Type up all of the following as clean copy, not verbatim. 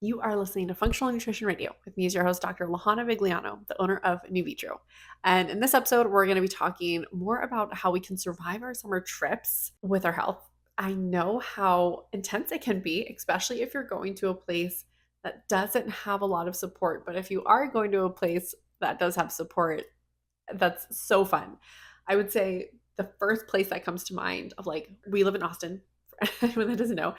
You are listening to Functional Nutrition Radio with me as your host, Dr. Lahana Vigliano, the owner of NuVitro. And in this episode, we're going to be talking more about how we can survive our summer trips with our health. I know how intense it can be, especially if you're going to a place that doesn't have a lot of support. But if you are going to a place that does have support, that's so fun. I would say the first place that comes to mind of like, we live in Austin, for anyone that doesn't know.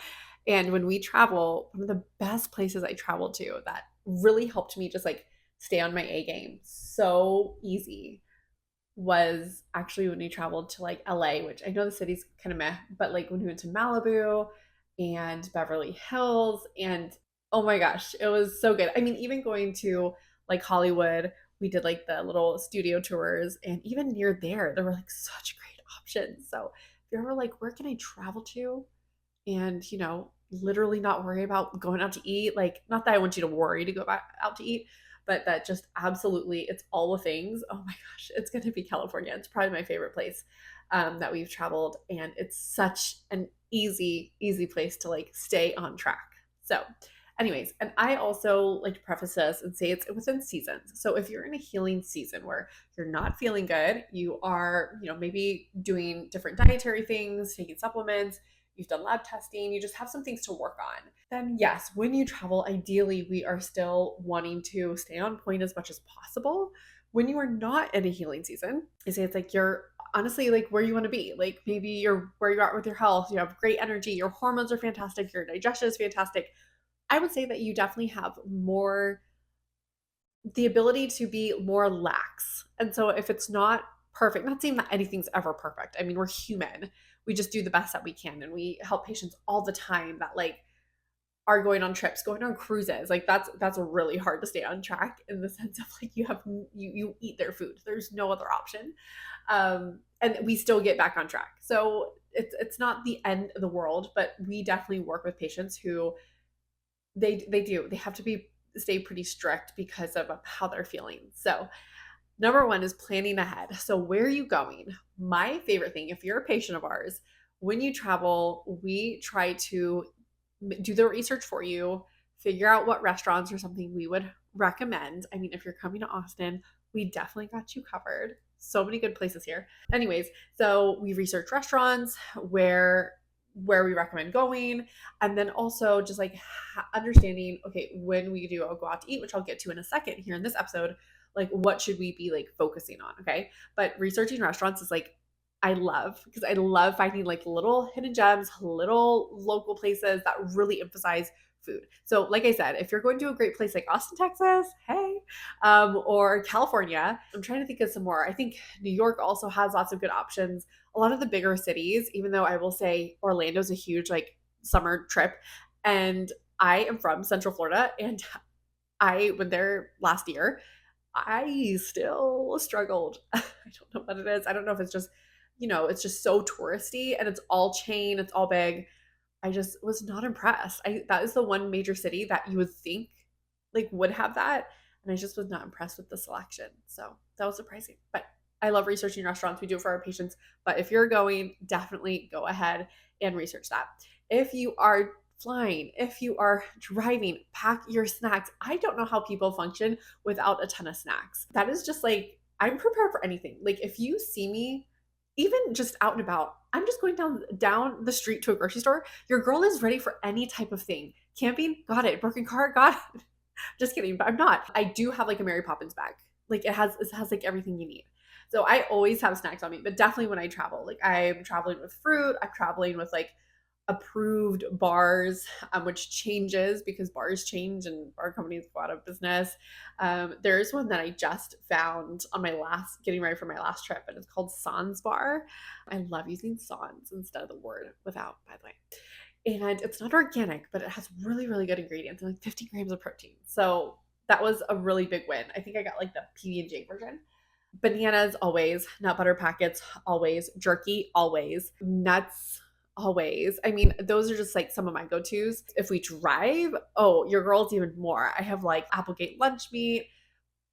And when we travel, one of the best places I traveled to that really helped me just like stay on my A game so easy was actually when we traveled to like LA, which I know the city's kind of meh, but like when we went to Malibu and Beverly Hills, and oh my gosh, it was so good. I mean, even going to like Hollywood, we did like the little studio tours, and even near there were like such great options. So if you're ever like, where can I travel to? And, literally not worry about going out to eat. Like, not that I want you to worry to go back out to eat, but that just absolutely, it's all the things. Oh my gosh, it's going to be California. It's probably my favorite place that we've traveled. And it's such an easy place to like stay on track. So, anyways, and I also like to preface this and say it's within seasons. So if you're in a healing season where you're not feeling good, you are, maybe doing different dietary things, taking supplements, you've done lab testing, you just have some things to work on, then yes, when you travel, ideally we are still wanting to stay on point as much as possible. When you are not in a healing season, I say it's like you're honestly like where you want to be. Like maybe you're where you're at with your health, you have great energy, your hormones are fantastic, your digestion is fantastic. I would say that you definitely have more the ability to be more lax. And so if it's not perfect, not saying that anything's ever perfect. I mean, we're human. We just do the best that we can, and we help patients all the time that like are going on trips, going on cruises. Like that's really hard to stay on track in the sense of like you eat their food. There's no other option. And we still get back on track. So it's not the end of the world, but we definitely work with patients who they have to be stay pretty strict because of how they're feeling. So number one is planning ahead. So where are you going? My favorite thing, if you're a patient of ours, when you travel, we try to do the research for you, figure out what restaurants or something we would recommend. I mean, if you're coming to Austin, we definitely got you covered. So many good places here. Anyways, so we research restaurants where we recommend going, and then also just like understanding, okay, when we do go out to eat, which I'll get to in a second here in this episode, like what should we be like focusing on, okay? But researching restaurants is like I love because I love finding like little hidden gems, little local places that really emphasize food. So, like I said, if you're going to a great place like Austin, Texas, hey, or California, I'm trying to think of some more. I think New York also has lots of good options. A lot of the bigger cities, even though I will say Orlando's a huge like summer trip, and I am from Central Florida, and I went there last year. I still struggled. I don't know what it is. I don't know if it's just, it's just so touristy and it's all chain, it's all big. I just was not impressed. That is the one major city that you would think like would have that, and I just was not impressed with the selection. So that was surprising. But I love researching restaurants. We do it for our patients. But if you're going, definitely go ahead and research that. If you are flying, if you are driving, pack your snacks. I don't know how people function without a ton of snacks. That is just like, I'm prepared for anything. Like if you see me, even just out and about, I'm just going down the street to a grocery store. Your girl is ready for any type of thing. Camping, got it. Broken car, got it. Just kidding, but I'm not. I do have like a Mary Poppins bag. Like it has like everything you need. So I always have snacks on me, but definitely when I travel, like I'm traveling with fruit, I'm traveling with like approved bars, which changes because bars change and bar companies go out of business. There's one that I just found on my getting ready for my last trip, and it's called Sans Bar. I love using sans instead of the word without, by the way. And it's not organic, but it has really, really good ingredients and like 50 grams of protein. So that was a really big win. I think I got like the PB&J version. Bananas, always. Nut butter packets, always. Jerky, always. Nuts, always. I mean, those are just like some of my go-tos. If we drive, oh, your girl's even more. I have like Applegate lunch meat,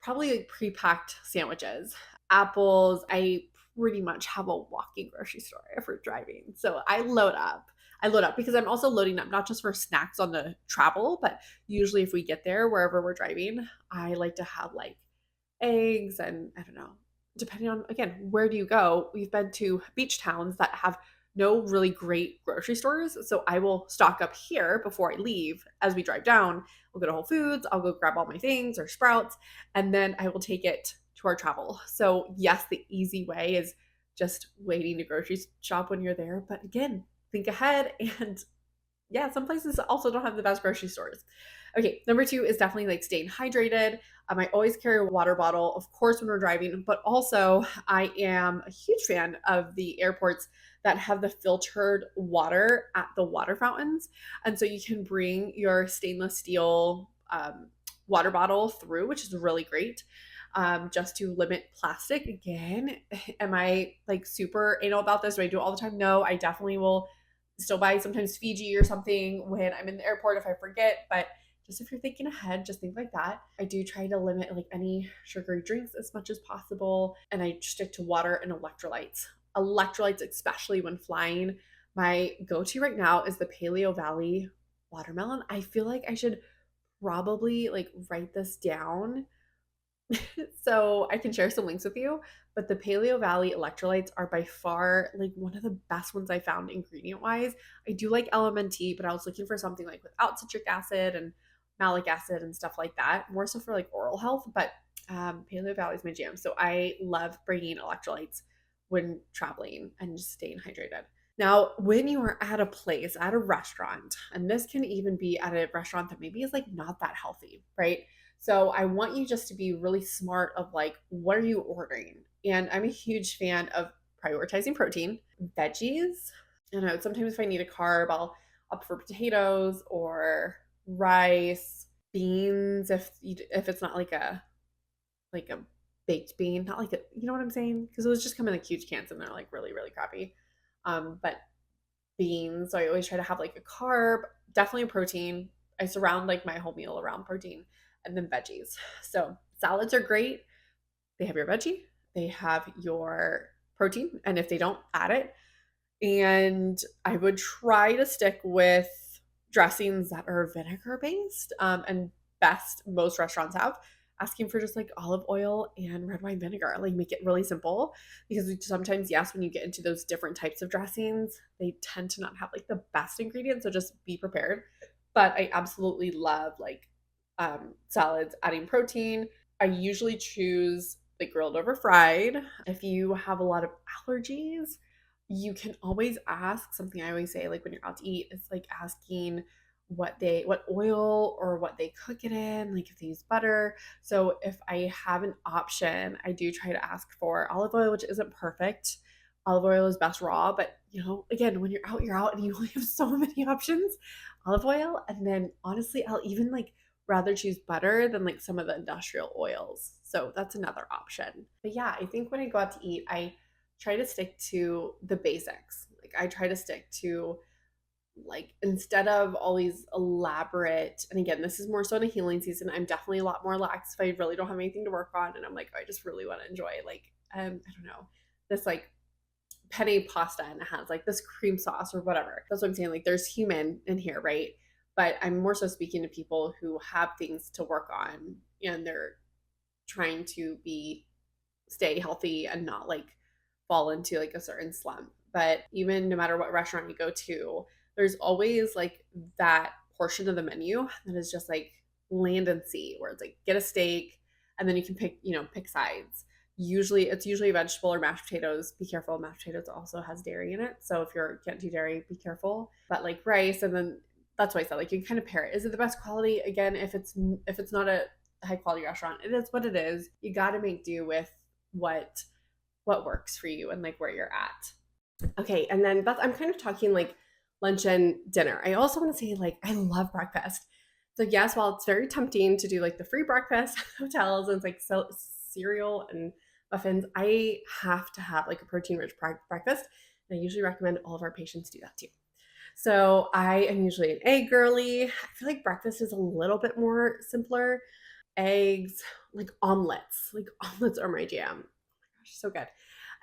probably like pre-packed sandwiches. Apples, I pretty much have a walking grocery store if we're driving. So I load up. I load up because I'm also loading up not just for snacks on the travel, but usually if we get there, wherever we're driving, I like to have like eggs and I don't know, depending on, again, where do you go? We've been to beach towns that have no really great grocery stores. So I will stock up here before I leave as we drive down. We'll go to Whole Foods, I'll go grab all my things or Sprouts, and then I will take it to our travel. So, yes, the easy way is just waiting to grocery shop when you're there. But again, think ahead. And yeah, some places also don't have the best grocery stores. Okay, number two is definitely like staying hydrated. I always carry a water bottle, of course, when we're driving, but also I am a huge fan of the airports that have the filtered water at the water fountains. And so you can bring your stainless steel water bottle through, which is really great. Just to limit plastic. Again, am I like super anal about this? Do I do it all the time? No, I definitely will still buy sometimes Fiji or something when I'm in the airport if I forget. But just if you're thinking ahead, just think like that. I do try to limit like any sugary drinks as much as possible. And I stick to water and electrolytes. Electrolytes, especially when flying. My go-to right now is the Paleo Valley watermelon. I feel like I should probably like write this down so I can share some links with you. But the Paleo Valley electrolytes are by far like one of the best ones I found ingredient wise. I do like LMNT, but I was looking for something like without citric acid and malic acid and stuff like that, more so for like oral health. But Paleo Valley is my jam. So I love bringing electrolytes when traveling and just staying hydrated. Now, when you are at a place, at a restaurant, and this can even be at a restaurant that maybe is like not that healthy, right? So I want you just to be really smart of like, what are you ordering? And I'm a huge fan of prioritizing protein, veggies. You know, sometimes if I need a carb, I'll opt for potatoes or rice, beans. If it's not like a baked bean, not like a, you know what I'm saying? Because those just come in like huge cans and they're like really really crappy. But beans, so I always try to have like a carb, definitely a protein. I surround like my whole meal around protein and then veggies. So salads are great. They have your veggie, they have your protein, and if they don't, add it. And I would try to stick with dressings that are vinegar based. And best, most restaurants have asking for just like olive oil and red wine vinegar. Like make it really simple because sometimes, yes, when you get into those different types of dressings, they tend to not have like the best ingredients. So just be prepared. But I absolutely love like salads, adding protein. I usually choose like grilled over fried. If you have a lot of allergies, you can always ask something I always say, like when you're out to eat, it's like asking what oil or what they cook it in, like if they use butter. So if I have an option, I do try to ask for olive oil, which isn't perfect. Olive oil is best raw, but you know, again, when you're out and you only have so many options, olive oil. And then honestly, I'll even like rather choose butter than like some of the industrial oils. So that's another option. But yeah, I think when I go out to eat, I try to stick to the basics. Like I try to stick to like instead of all these elaborate, and again, this is more so in a healing season, I'm definitely a lot more lax if I really don't have anything to work on and I'm like, oh, I just really want to enjoy like I don't know, this like penne pasta and it has like this cream sauce or whatever. That's what I'm saying. Like there's human in here, right? But I'm more so speaking to people who have things to work on and they're trying to be stay healthy and not like fall into like a certain slump. But even no matter what restaurant you go to, there's always like that portion of the menu that is just like land and sea, where it's like get a steak and then you can pick, you know, pick sides. Usually a vegetable or mashed potatoes. Be careful, mashed potatoes also has dairy in it. So if you can't do dairy, be careful. But like rice, and then that's why I said like you can kind of pair it. Is it the best quality? Again, if it's not a high quality restaurant, it is what it is. You got to make do with what works for you and like where you're at. Okay, and then I'm kind of talking like lunch and dinner. I also want to say like I love breakfast. So yes, while it's very tempting to do like the free breakfast hotels and it's like cereal and muffins, I have to have like a protein rich breakfast. And I usually recommend all of our patients do that too. So I am usually an egg girly. I feel like breakfast is a little bit more simpler. Eggs, like omelets. Like omelets are my jam. Oh my gosh, so good.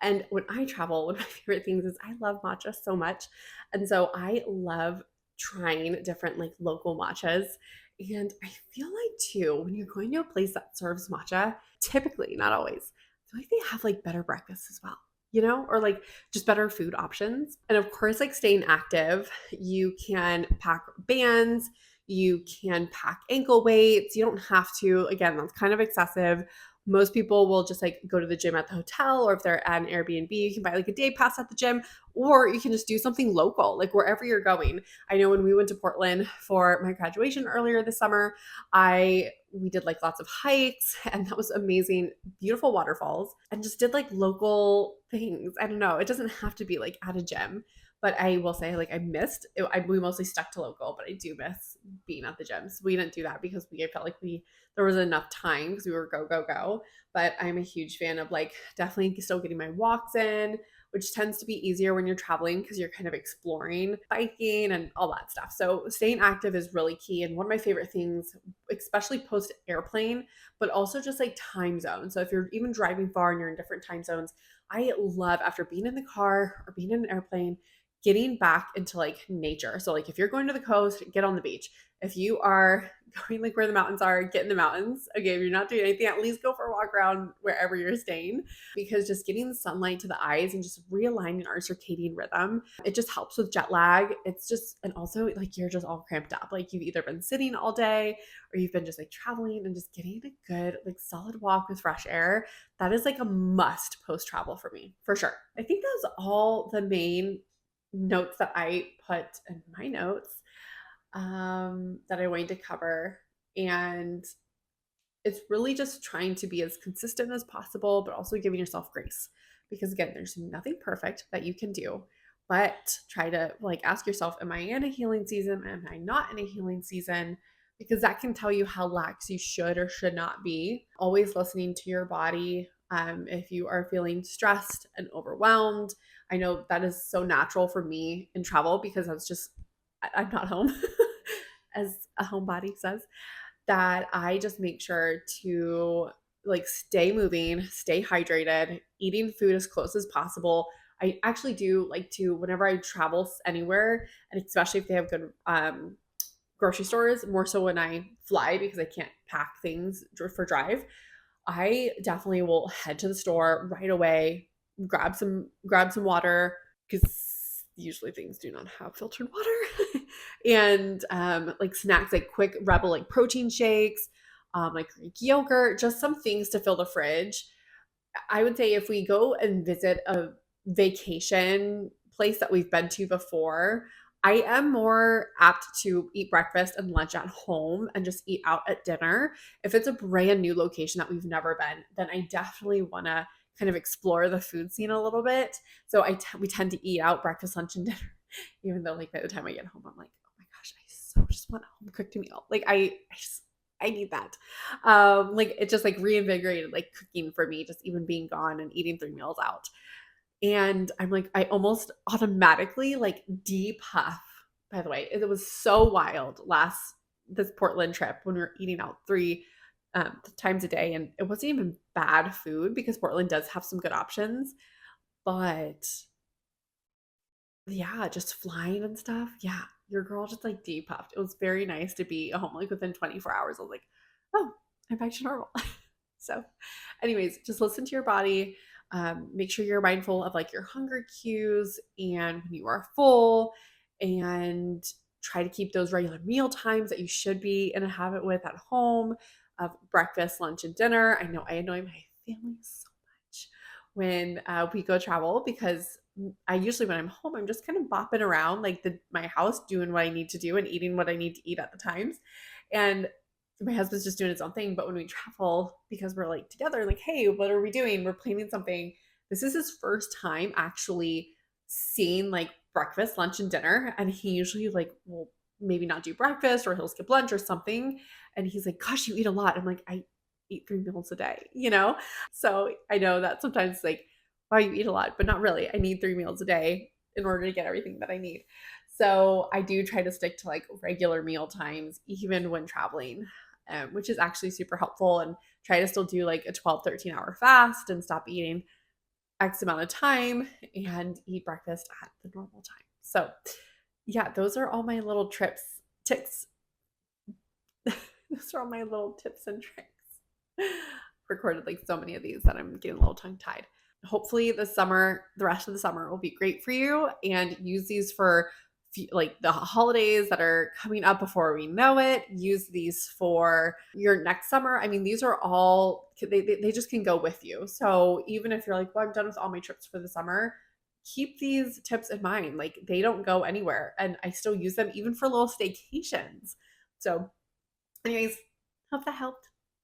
And when I travel, one of my favorite things is I love matcha so much. And so I love trying different like local matchas. And I feel like too, when you're going to a place that serves matcha, typically, not always, I feel like they have like better breakfast as well, or like just better food options. And of course, like staying active, you can pack bands, you can pack ankle weights. You don't have to. Again, that's kind of excessive. Most people will just like go to the gym at the hotel, or if they're at an Airbnb, you can buy like a day pass at the gym, or you can just do something local, like wherever you're going. I know when we went to Portland for my graduation earlier this summer, we did like lots of hikes, and that was amazing. Beautiful waterfalls, and just did like local things. I don't know. It doesn't have to be like at a gym. But I will say, like, I missed it. We mostly stuck to local, but I do miss being at the gyms. We didn't do that because I felt like there was enough time because we were go, go, go. But I'm a huge fan of like definitely still getting my walks in, which tends to be easier when you're traveling because you're kind of exploring biking and all that stuff. So staying active is really key. And one of my favorite things, especially post airplane, but also just like time zone. So if you're even driving far and you're in different time zones, I love after being in the car or being in an airplane, getting back into like nature. So like if you're going to the coast, get on the beach. If you are going like where the mountains are, get in the mountains. Okay, if you're not doing anything, at least go for a walk around wherever you're staying, because just getting the sunlight to the eyes and just realigning our circadian rhythm, it just helps with jet lag. It's just, and also like you're just all cramped up. Like you've either been sitting all day or you've been just like traveling, and just getting a good like solid walk with fresh air. That is like a must post travel for me, for sure. I think that's all the main notes that I put in my notes that I wanted to cover. And it's really just trying to be as consistent as possible, but also giving yourself grace. Because again, there's nothing perfect that you can do, but try to like ask yourself, am I in a healing season? Am I not in a healing season? Because that can tell you how lax you should or should not be. Always listening to your body. If you are feeling stressed and overwhelmed, I know that is so natural for me in travel because I'm not home, as a homebody says, that I just make sure to like stay moving, stay hydrated, eating food as close as possible. I actually do like to, whenever I travel anywhere, and especially if they have good grocery stores, more so when I fly because I can't pack things for drive, I definitely will head to the store right away, grab some water, because usually things do not have filtered water, and like snacks, like quick Rebel like protein shakes, like Greek yogurt, just some things to fill the fridge. I would say if we go and visit a vacation place that we've been to before, I am more apt to eat breakfast and lunch at home and just eat out at dinner. If it's a brand new location that we've never been, then I definitely want to kind of explore the food scene a little bit. So we tend to eat out breakfast, lunch, and dinner, even though like by the time I get home, I'm like, oh my gosh, I so just want a home cooked meal. Like I need that. Like it just like reinvigorated like cooking for me, just even being gone and eating 3 meals out. And I'm like, I almost automatically like depuff. By the way, it was so wild this Portland trip when we were eating out 3 times a day, and it wasn't even bad food because Portland does have some good options. But yeah, just flying and stuff. Yeah, your girl just like depuffed. It was very nice to be home like within 24 hours. I was like, oh, I'm back to normal. So, anyways, just listen to your body. Make sure you're mindful of like your hunger cues and when you are full, and try to keep those regular meal times that you should be in a habit with at home of breakfast, lunch, and dinner. I know I annoy my family so much when we go travel because I usually, when I'm home, I'm just kind of bopping around like my house, doing what I need to do and eating what I need to eat at the times. And my husband's just doing his own thing. But when we travel, because we're like together, like, hey, what are we doing? We're planning something. This is his first time actually seeing like breakfast, lunch, and dinner. And he usually like will maybe not do breakfast, or he'll skip lunch or something. And he's like, gosh, you eat a lot. I'm like, I eat 3 meals a day. So I know that sometimes like, wow, you eat a lot, but not really. I need 3 meals a day in order to get everything that I need. So I do try to stick to like regular meal times, even when traveling, which is actually super helpful, and try to still do like a 12, 13 hour fast and stop eating X amount of time and eat breakfast at the normal time. So, yeah, those are all my little tips. Those are all my little tips and tricks. Recorded like so many of these that I'm getting a little tongue tied. Hopefully, the rest of the summer will be great for you, and use these for like the holidays that are coming up before we know it. Use these for your next summer. I mean, these are all, they just can go with you. So even if you're like, well, I'm done with all my trips for the summer, keep these tips in mind. Like, they don't go anywhere, and I still use them even for little staycations. So anyways, hope that helped.